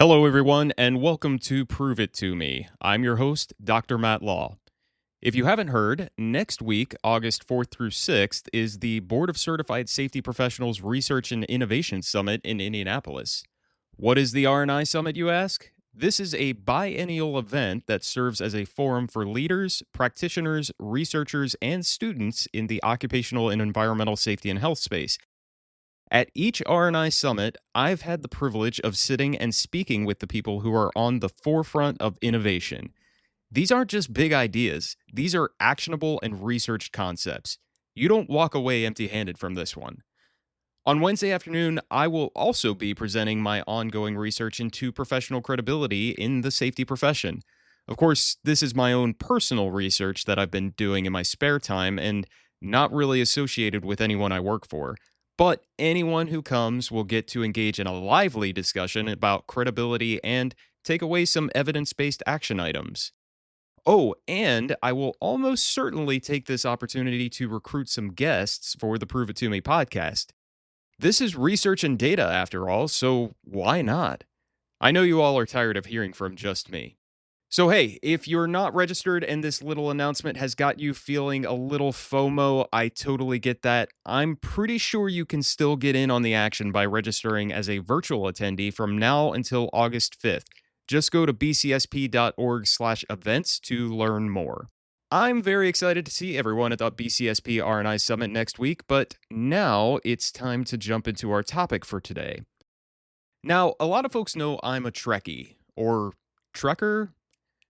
Hello, everyone, and welcome to Prove It To Me. I'm your host, Dr. Matt Law. If you haven't heard, next week, August 4th through 6th, is the Board of Certified Safety Professionals Research and Innovation Summit in Indianapolis. What is the R&I Summit, you ask? This is a biennial event that serves as a forum for leaders, practitioners, researchers, and students in the occupational and environmental safety and health space. At each R&I Summit, I've had the privilege of sitting and speaking with the people who are on the forefront of innovation. These aren't just big ideas, these are actionable and researched concepts. You don't walk away empty handed from this one. On Wednesday afternoon, I will also be presenting my ongoing research into professional credibility in the safety profession. Of course, this is my own personal research that I've been doing in my spare time and not really associated with anyone I work for. But anyone who comes will get to engage in a lively discussion about credibility and take away some evidence based action items. Oh, and I will almost certainly take this opportunity to recruit some guests for the Prove It To Me podcast. This is research and data, after all, so why not? I know you all are tired of hearing from just me. So, hey, if you're not registered and this little announcement has got you feeling a little FOMO, I totally get that. I'm pretty sure you can still get in on the action by registering as a virtual attendee from now until August 5th. Just go to bcsp.org/events to learn more. I'm very excited to see everyone at the BCSP R&I Summit next week, but now it's time to jump into our topic for today. Now, a lot of folks know I'm a Trekkie, or Trekker.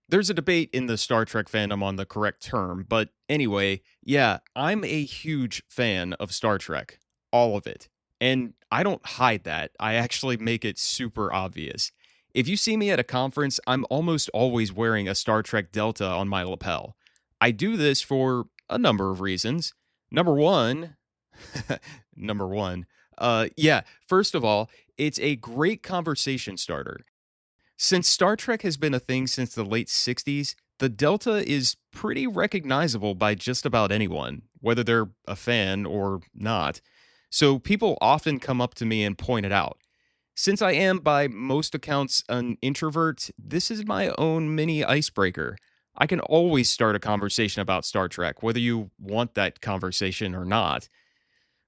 There's a debate in the Star Trek fandom on the correct term, but anyway, yeah, I'm a huge fan of Star Trek. All of it. And I don't hide that. I actually make it super obvious. If you see me at a conference, I'm almost always wearing a Star Trek Delta on my lapel. I do this for a number of reasons. Number one, number one, first of all, it's a great conversation starter. Since Star Trek has been a thing since the late 60s, the Delta is pretty recognizable by just about anyone, whether they're a fan or not. So people often come up to me and point it out. Since I am, by most accounts, an introvert, this is my own mini icebreaker. I can always start a conversation about Star Trek, whether you want that conversation or not.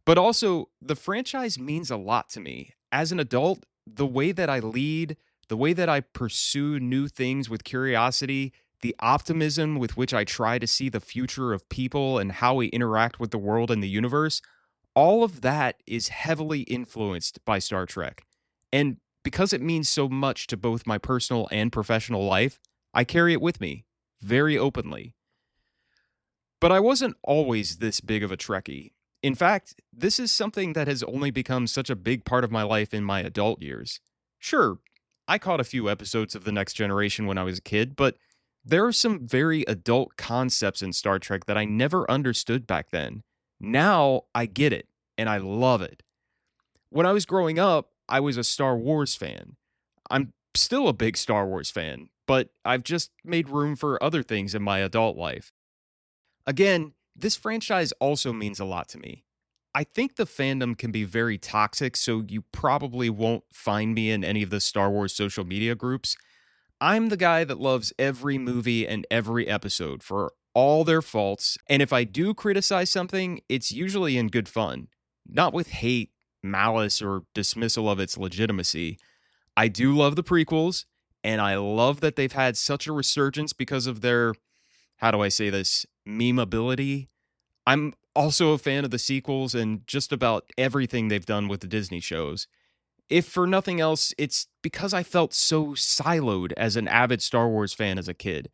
But also, the franchise means a lot to me. As an adult, the way that I lead, the way that I pursue new things with curiosity, the optimism with which I try to see the future of people and how we interact with the world and the universe, all of that is heavily influenced by Star Trek. And because it means so much to both my personal and professional life, I carry it with me, very openly. But I wasn't always this big of a Trekkie. In fact, this is something that has only become such a big part of my life in my adult years. Sure, I caught a few episodes of The Next Generation when I was a kid, but there are some very adult concepts in Star Trek that I never understood back then. Now I get it, and I love it. When I was growing up, I was a Star Wars fan. I'm still a big Star Wars fan, but I've just made room for other things in my adult life. Again, this franchise also means a lot to me. I think the fandom can be very toxic, so you probably won't find me in any of the Star Wars social media groups. I'm the guy that loves every movie and every episode for all their faults, and if I do criticize something, it's usually in good fun, not with hate, malice, or dismissal of its legitimacy. I do love the prequels, and I love that they've had such a resurgence because of their, how do I say this, memeability. I'm also a fan of the sequels and just about everything they've done with the Disney shows. If for nothing else, it's because I felt so siloed as an avid Star Wars fan as a kid.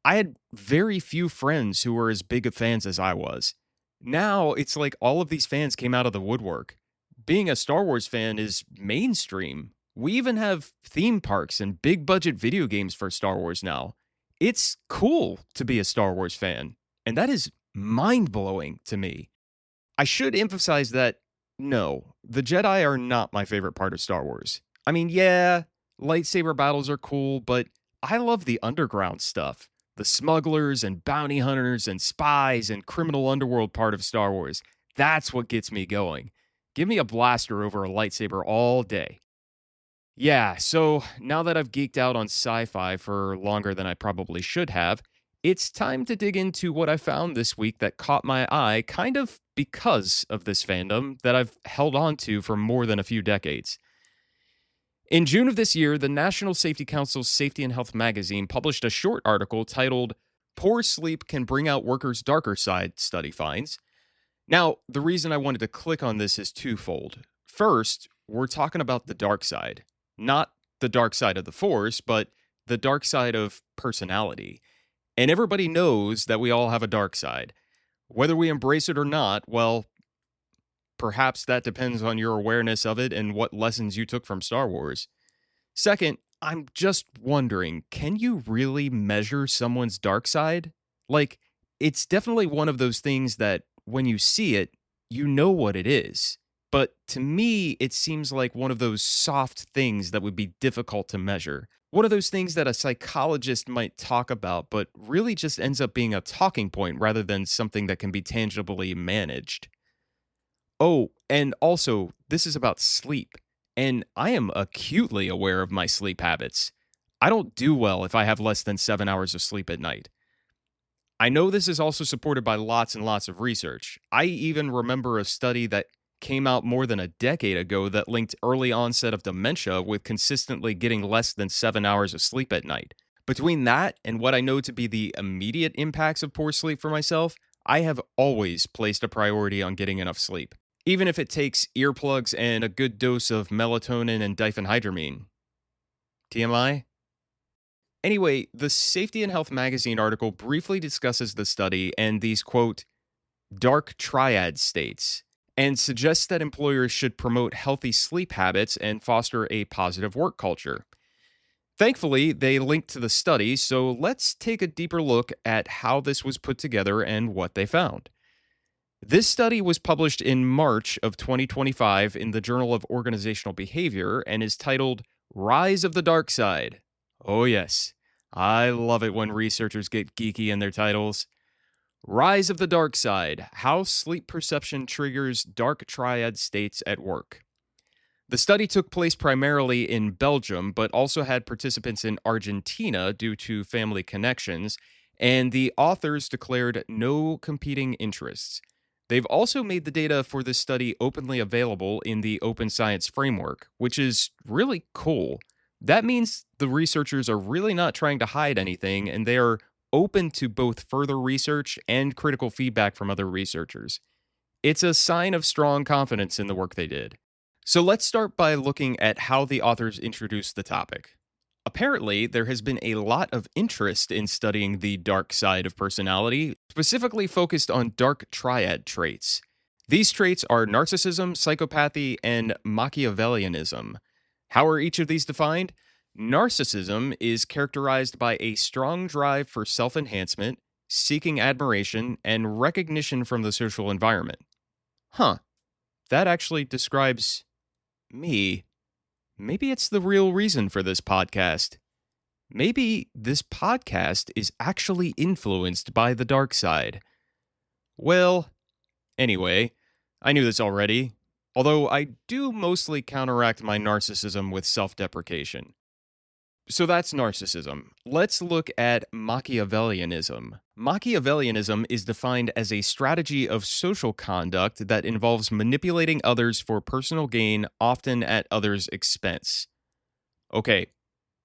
I had very few friends who were as big of fans as I was. Now it's like all of these fans came out of the woodwork. Being a Star Wars fan is mainstream. We even have theme parks and big budget video games for Star Wars now. It's cool to be a Star Wars fan, and that is mind blowing to me. I should emphasize that no, the Jedi are not my favorite part of Star Wars. I mean, yeah, lightsaber battles are cool, but I love the underground stuff. The smugglers and bounty hunters and spies and criminal underworld part of Star Wars. That's what gets me going. Give me a blaster over a lightsaber all day. Yeah, so now that I've geeked out on sci fi for longer than I probably should have, it's time to dig into what I found this week that caught my eye kind of because of this fandom that I've held on to for more than a few decades. In June of this year, the National Safety Council's Safety and Health magazine published a short article titled Poor Sleep Can Bring Out Workers' Darker Side, Study Finds. Now, the reason I wanted to click on this is twofold. First, we're talking about the dark side, not the dark side of the force, but the dark side of personality. And everybody knows that we all have a dark side. Whether we embrace it or not, well, perhaps that depends on your awareness of it and what lessons you took from Star Wars. Second, I'm just wondering, can you really measure someone's dark side? Like, it's definitely one of those things that when you see it, you know what it is. But to me, it seems like one of those soft things that would be difficult to measure. One of those things that a psychologist might talk about, but really just ends up being a talking point rather than something that can be tangibly managed. Oh, and also, this is about sleep. And I am acutely aware of my sleep habits. I don't do well if I have less than 7 hours of sleep at night. I know this is also supported by lots and lots of research. I even remember a study that came out more than a decade ago that linked early onset of dementia with consistently getting less than 7 hours of sleep at night. Between that and what I know to be the immediate impacts of poor sleep for myself, I have always placed a priority on getting enough sleep, even if it takes earplugs and a good dose of melatonin and diphenhydramine. TMI? Anyway, the Safety and Health magazine article briefly discusses the study and these, quote, dark triad states, and suggests that employers should promote healthy sleep habits and foster a positive work culture. Thankfully, they linked to the study, so let's take a deeper look at how this was put together and what they found. This study was published in March of 2025 in the Journal of Organizational Behavior and is titled Rise of the Dark Side. Oh, yes. I love it when researchers get geeky in their titles. Rise of the Dark Side: How Sleep Perception Triggers Dark Triad States at Work. The study took place primarily in Belgium, but also had participants in Argentina due to family connections, and the authors declared no competing interests. They've also made the data for this study openly available in the Open Science Framework, which is really cool. That means the researchers are really not trying to hide anything, and they are open to both further research and critical feedback from other researchers. It's a sign of strong confidence in the work they did. So let's start by looking at how the authors introduced the topic. Apparently, there has been a lot of interest in studying the dark side of personality, specifically focused on dark triad traits. These traits are narcissism, psychopathy, and Machiavellianism. How are each of these defined? Narcissism is characterized by a strong drive for self enhancement, seeking admiration, and recognition from the social environment. Huh, that actually describes me. Maybe it's the real reason for this podcast. Maybe this podcast is actually influenced by the dark side. Well, anyway, I knew this already, although I do mostly counteract my narcissism with self deprecation. So that's narcissism. Let's look at Machiavellianism. Machiavellianism is defined as a strategy of social conduct that involves manipulating others for personal gain, often at others' expense. Okay,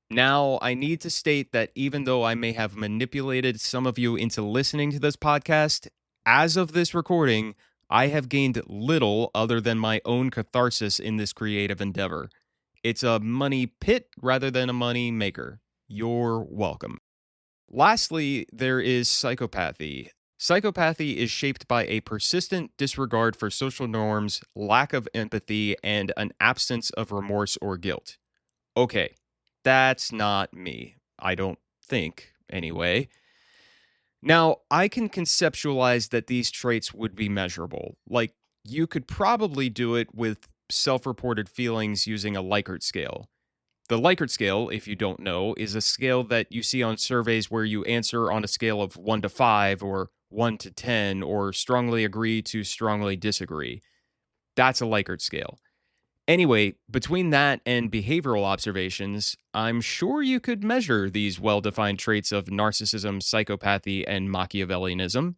now I need to state that even though I may have manipulated some of you into listening to this podcast, as of this recording, I have gained little other than my own catharsis in this creative endeavor. It's a money pit rather than a money maker. You're welcome. Lastly, there is psychopathy. Psychopathy is shaped by a persistent disregard for social norms, lack of empathy, and an absence of remorse or guilt. Okay, that's not me. I don't think, anyway. Now, I can conceptualize that these traits would be measurable. Like, you could probably do it with self reported feelings using a Likert scale. The Likert scale, if you don't know, is a scale that you see on surveys where you answer on a scale of 1 to 5 or 1 to 10 or strongly agree to strongly disagree. That's a Likert scale. Anyway, between that and behavioral observations, I'm sure you could measure these well defined traits of narcissism, psychopathy, and Machiavellianism.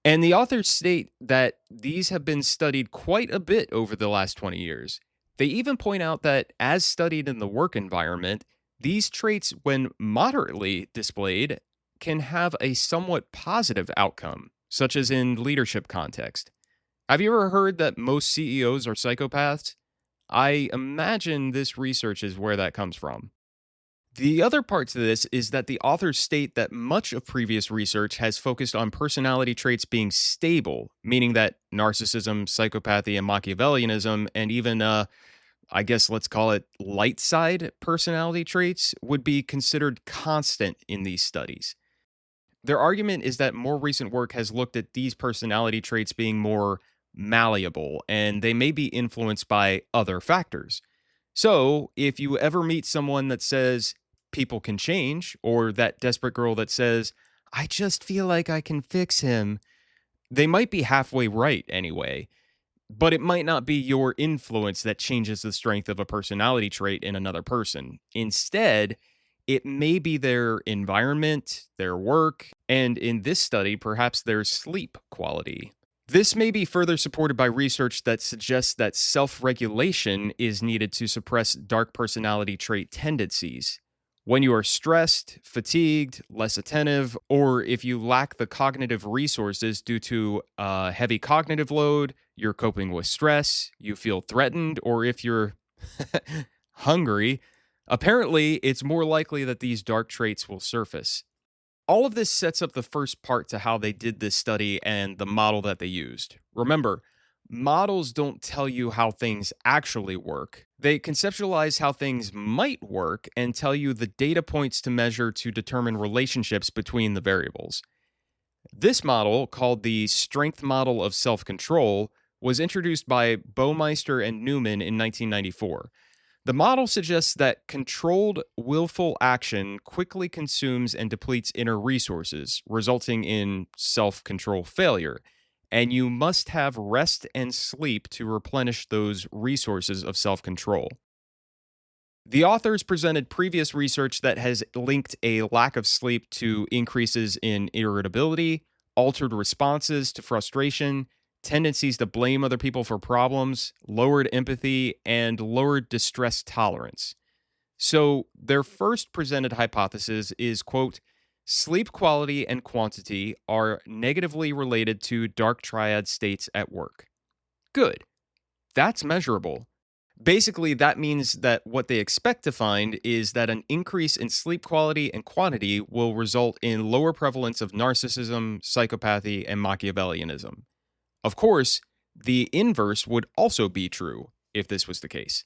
And the authors state that these have been studied quite a bit over the last 20 years. They even point out that, as studied in the work environment, these traits, when moderately displayed, can have a somewhat positive outcome, such as in leadership context. Have you ever heard that most CEOs are psychopaths? I imagine this research is where that comes from. The other part to this is that the authors state that much of previous research has focused on personality traits being stable, meaning that narcissism, psychopathy, and Machiavellianism, and even, I guess let's call it light side personality traits, would be considered constant in these studies. Their argument is that more recent work has looked at these personality traits being more malleable, and they may be influenced by other factors. So, if you ever meet someone that says people can change, or that desperate girl that says, I just feel like I can fix him, they might be halfway right anyway, but it might not be your influence that changes the strength of a personality trait in another person. Instead, it may be their environment, their work, and in this study, perhaps their sleep quality. This may be further supported by research that suggests that self regulation is needed to suppress dark personality trait tendencies. When you are stressed, fatigued, less attentive, or if you lack the cognitive resources due to a heavy cognitive load, you're coping with stress, you feel threatened, or if you're hungry, apparently it's more likely that these dark traits will surface. All of this sets up the first part to how they did this study and the model that they used. Remember, models don't tell you how things actually work. They conceptualize how things might work and tell you the data points to measure to determine relationships between the variables. This model, called the Strength Model of Self-Control, was introduced by Baumeister and Newman in 1994. The model suggests that controlled, willful action quickly consumes and depletes inner resources, resulting in self control failure, and you must have rest and sleep to replenish those resources of self control. The authors presented previous research that has linked a lack of sleep to increases in irritability, altered responses to frustration, tendencies to blame other people for problems, lowered empathy, and lowered distress tolerance. So, their first presented hypothesis is, quote, sleep quality and quantity are negatively related to dark triad states at work. Good. That's measurable. Basically, that means that what they expect to find is that an increase in sleep quality and quantity will result in lower prevalence of narcissism, psychopathy, and Machiavellianism. Of course, the inverse would also be true if this was the case.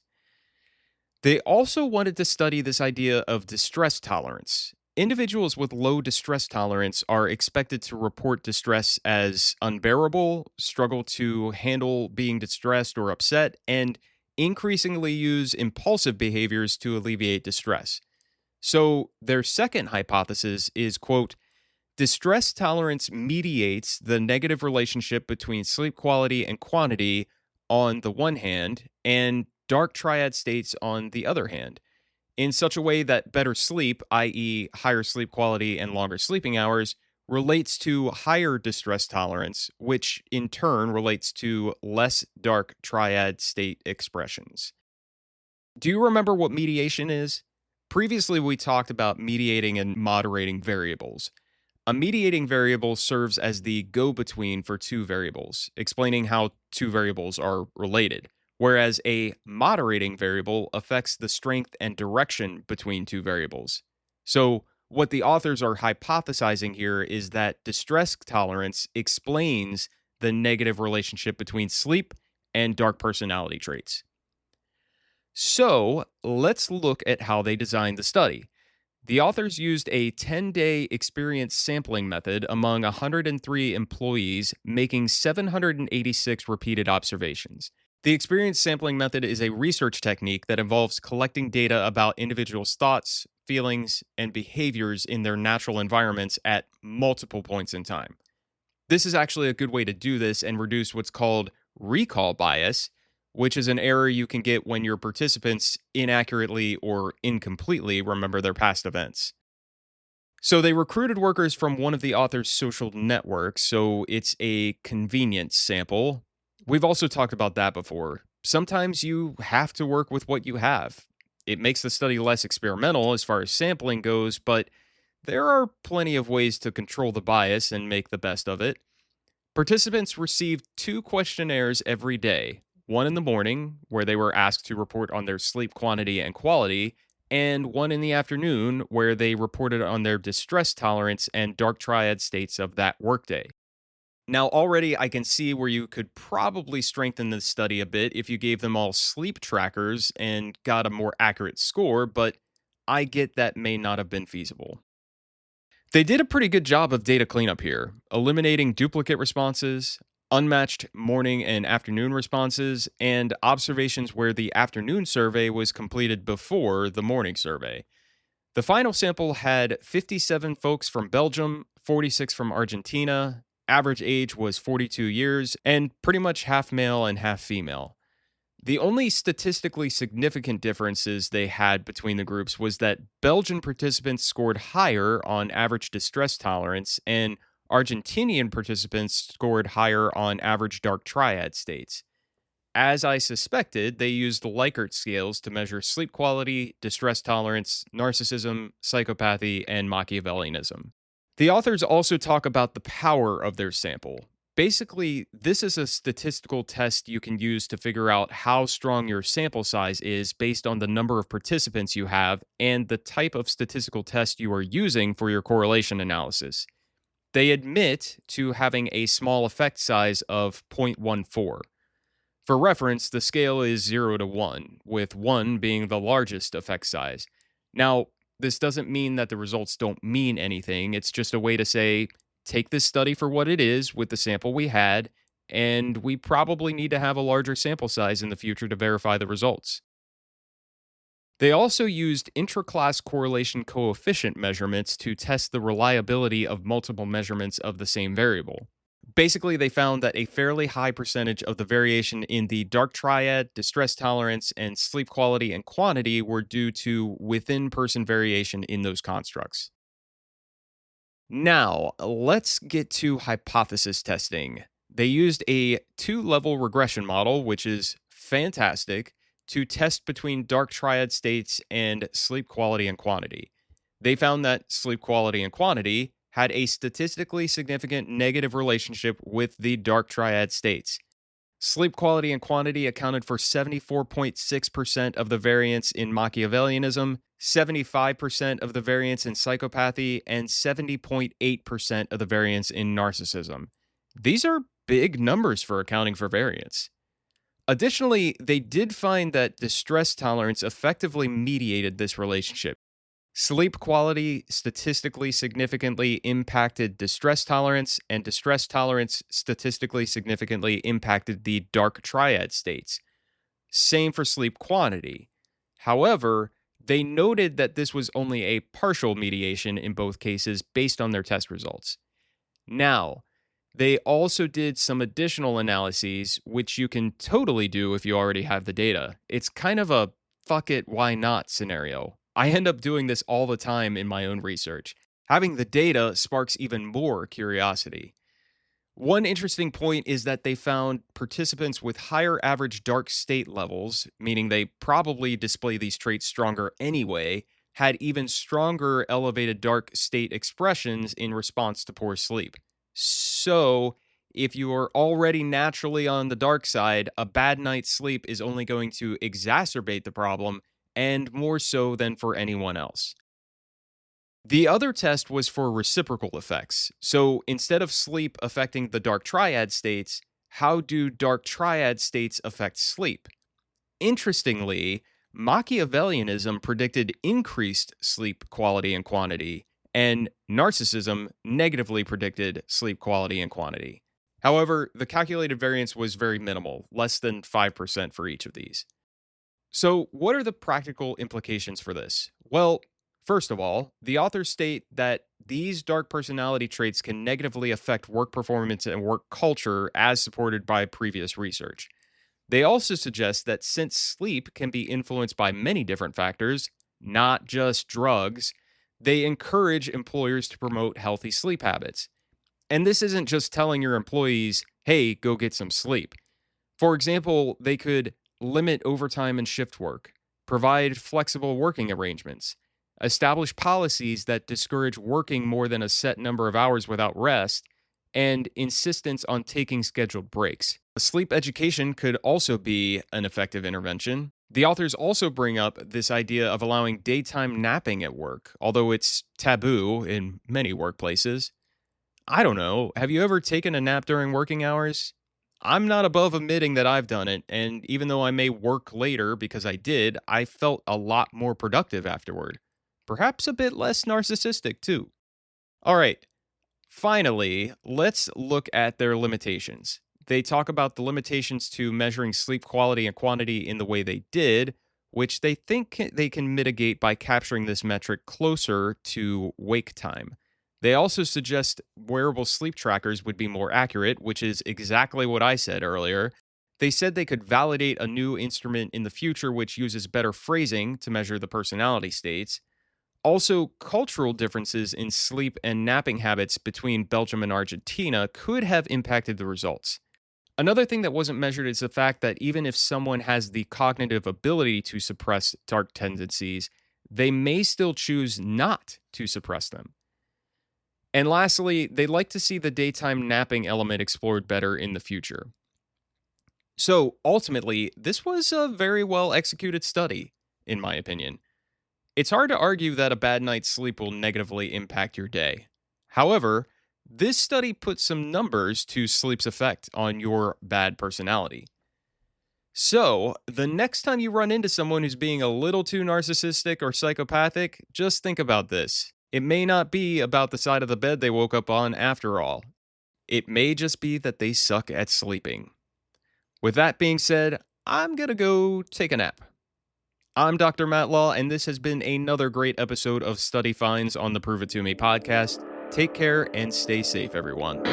They also wanted to study this idea of distress tolerance. Individuals with low distress tolerance are expected to report distress as unbearable, struggle to handle being distressed or upset, and increasingly use impulsive behaviors to alleviate distress. So, their second hypothesis is, quote, distress tolerance mediates the negative relationship between sleep quality and quantity on the one hand, and dark triad states on the other hand, in such a way that better sleep, i.e., higher sleep quality and longer sleeping hours, relates to higher distress tolerance, which in turn relates to less dark triad state expressions. Do you remember what mediation is? Previously, we talked about mediating and moderating variables. A mediating variable serves as the go-between for two variables, explaining how two variables are related, whereas a moderating variable affects the strength and direction between two variables. So, what the authors are hypothesizing here is that distress tolerance explains the negative relationship between sleep and dark personality traits. So, let's look at how they designed the study. The authors used a 10-day experience sampling method among 103 employees, making 786 repeated observations. The experience sampling method is a research technique that involves collecting data about individuals' thoughts, feelings, and behaviors in their natural environments at multiple points in time. This is actually a good way to do this and reduce what's called recall bias, which is an error you can get when your participants inaccurately or incompletely remember their past events. So they recruited workers from one of the author's social networks, so it's a convenience sample. We've also talked about that before. Sometimes you have to work with what you have. It makes the study less experimental as far as sampling goes, but there are plenty of ways to control the bias and make the best of it. Participants received two questionnaires every day, one in the morning, where they were asked to report on their sleep quantity and quality, and one in the afternoon, where they reported on their distress tolerance and dark triad states of that workday. Now, already I can see where you could probably strengthen the study a bit if you gave them all sleep trackers and got a more accurate score, but I get that may not have been feasible. They did a pretty good job of data cleanup here, eliminating duplicate responses, unmatched morning and afternoon responses, and observations where the afternoon survey was completed before the morning survey. The final sample had 57 folks from Belgium, 46 from Argentina, average age was 42 years, and pretty much half male and half female. The only statistically significant differences they had between the groups was that Belgian participants scored higher on average distress tolerance, and Argentinian participants scored higher on average dark triad states. As I suspected, they used the Likert scales to measure sleep quality, distress tolerance, narcissism, psychopathy, and Machiavellianism. The authors also talk about the power of their sample. Basically, this is a statistical test you can use to figure out how strong your sample size is based on the number of participants you have and the type of statistical test you are using for your correlation analysis. They admit to having a small effect size of 0.14. For reference, the scale is 0 to 1, with 1 being the largest effect size. Now, this doesn't mean that the results don't mean anything. It's just a way to say, take this study for what it is with the sample we had, and we probably need to have a larger sample size in the future to verify the results. They also used intra-class correlation coefficient measurements to test the reliability of multiple measurements of the same variable. Basically, they found that a fairly high percentage of the variation in the dark triad, distress tolerance, and sleep quality and quantity were due to within person variation in those constructs. Now, let's get to hypothesis testing. They used a 2-level regression model, which is fantastic, to test between dark triad states and sleep quality and quantity. They found that sleep quality and quantity had a statistically significant negative relationship with the dark triad states. Sleep quality and quantity accounted for 74.6% of the variance in Machiavellianism, 75% of the variance in psychopathy, and 70.8% of the variance in narcissism. These are big numbers for accounting for variance. Additionally, they did find that distress tolerance effectively mediated this relationship. Sleep quality statistically significantly impacted distress tolerance, and distress tolerance statistically significantly impacted the dark triad states. Same for sleep quantity. However, they noted that this was only a partial mediation in both cases based on their test results. Now, they also did some additional analyses, which you can totally do if you already have the data. It's kind of a fuck it, why not scenario. I end up doing this all the time in my own research. Having the data sparks even more curiosity. One interesting point is that they found participants with higher average dark state levels, meaning they probably display these traits stronger anyway, had even stronger elevated dark state expressions in response to poor sleep. So, if you are already naturally on the dark side, a bad night's sleep is only going to exacerbate the problem, and more so than for anyone else. The other test was for reciprocal effects. So instead of sleep affecting the dark triad states, how do dark triad states affect sleep? Interestingly, Machiavellianism predicted increased sleep quality and quantity, and narcissism negatively predicted sleep quality and quantity. However, the calculated variance was very minimal, less than 5% for each of these. So, what are the practical implications for this? Well, first of all, the authors state that these dark personality traits can negatively affect work performance and work culture as supported by previous research. They also suggest that since sleep can be influenced by many different factors, not just drugs, they encourage employers to promote healthy sleep habits. And this isn't just telling your employees, hey, go get some sleep. For example, they could limit overtime and shift work, provide flexible working arrangements, establish policies that discourage working more than a set number of hours without rest, and insistence on taking scheduled breaks. Sleep education could also be an effective intervention. The authors also bring up this idea of allowing daytime napping at work, although it's taboo in many workplaces. I don't know, have you ever taken a nap during working hours? I'm not above admitting that I've done it, and even though I may work later because I did, I felt a lot more productive afterward. Perhaps a bit less narcissistic, too. All right, finally, let's look at their limitations. They talk about the limitations to measuring sleep quality and quantity in the way they did, which they think they can mitigate by capturing this metric closer to wake time. They also suggest wearable sleep trackers would be more accurate, which is exactly what I said earlier. They said they could validate a new instrument in the future which uses better phrasing to measure the personality states. Also, cultural differences in sleep and napping habits between Belgium and Argentina could have impacted the results. Another thing that wasn't measured is the fact that even if someone has the cognitive ability to suppress dark tendencies, they may still choose not to suppress them. And lastly, they'd like to see the daytime napping element explored better in the future. So ultimately, this was a very well executed study, in my opinion. It's hard to argue that a bad night's sleep will negatively impact your day. However, this study puts some numbers to sleep's effect on your bad personality. So, the next time you run into someone who's being a little too narcissistic or psychopathic, just think about this. It may not be about the side of the bed they woke up on after all. It may just be that they suck at sleeping. With that being said, I'm gonna go take a nap. I'm Dr. Matt Law, and this has been another great episode of Study Finds on the Prove It To Me podcast. Take care and stay safe, everyone.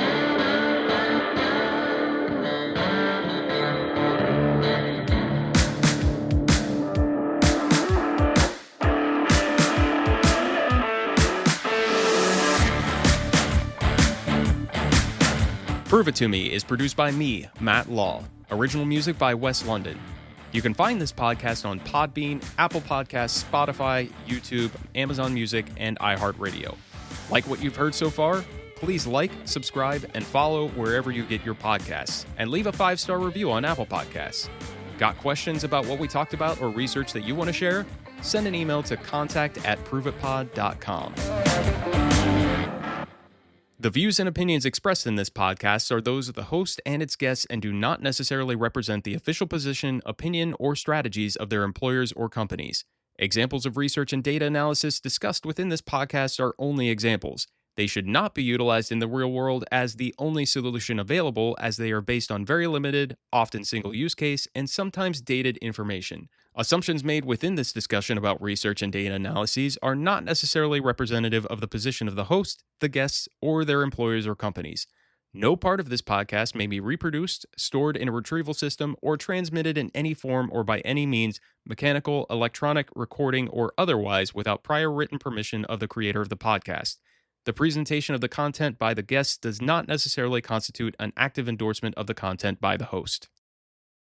Prove It To Me is produced by me, Matt Law. Original music by Wes London. You can find this podcast on Podbean, Apple Podcasts, Spotify, YouTube, Amazon Music, and iHeartRadio. Like what you've heard so far? Please like, subscribe, and follow wherever you get your podcasts, and leave a 5-star review on Apple Podcasts. Got questions about what we talked about or research that you want to share? Send an email to contact@proveitpod.com. The views and opinions expressed in this podcast are those of the host and its guests and do not necessarily represent the official position, opinion, or strategies of their employers or companies. Examples of research and data analysis discussed within this podcast are only examples. They should not be utilized in the real world as the only solution available, as they are based on very limited, often single use case, and sometimes dated information. Assumptions made within this discussion about research and data analyses are not necessarily representative of the position of the host, the guests, or their employers or companies. No part of this podcast may be reproduced, stored in a retrieval system, or transmitted in any form or by any means, mechanical, electronic, recording, or otherwise, without prior written permission of the creator of the podcast. The presentation of the content by the guests does not necessarily constitute an active endorsement of the content by the host.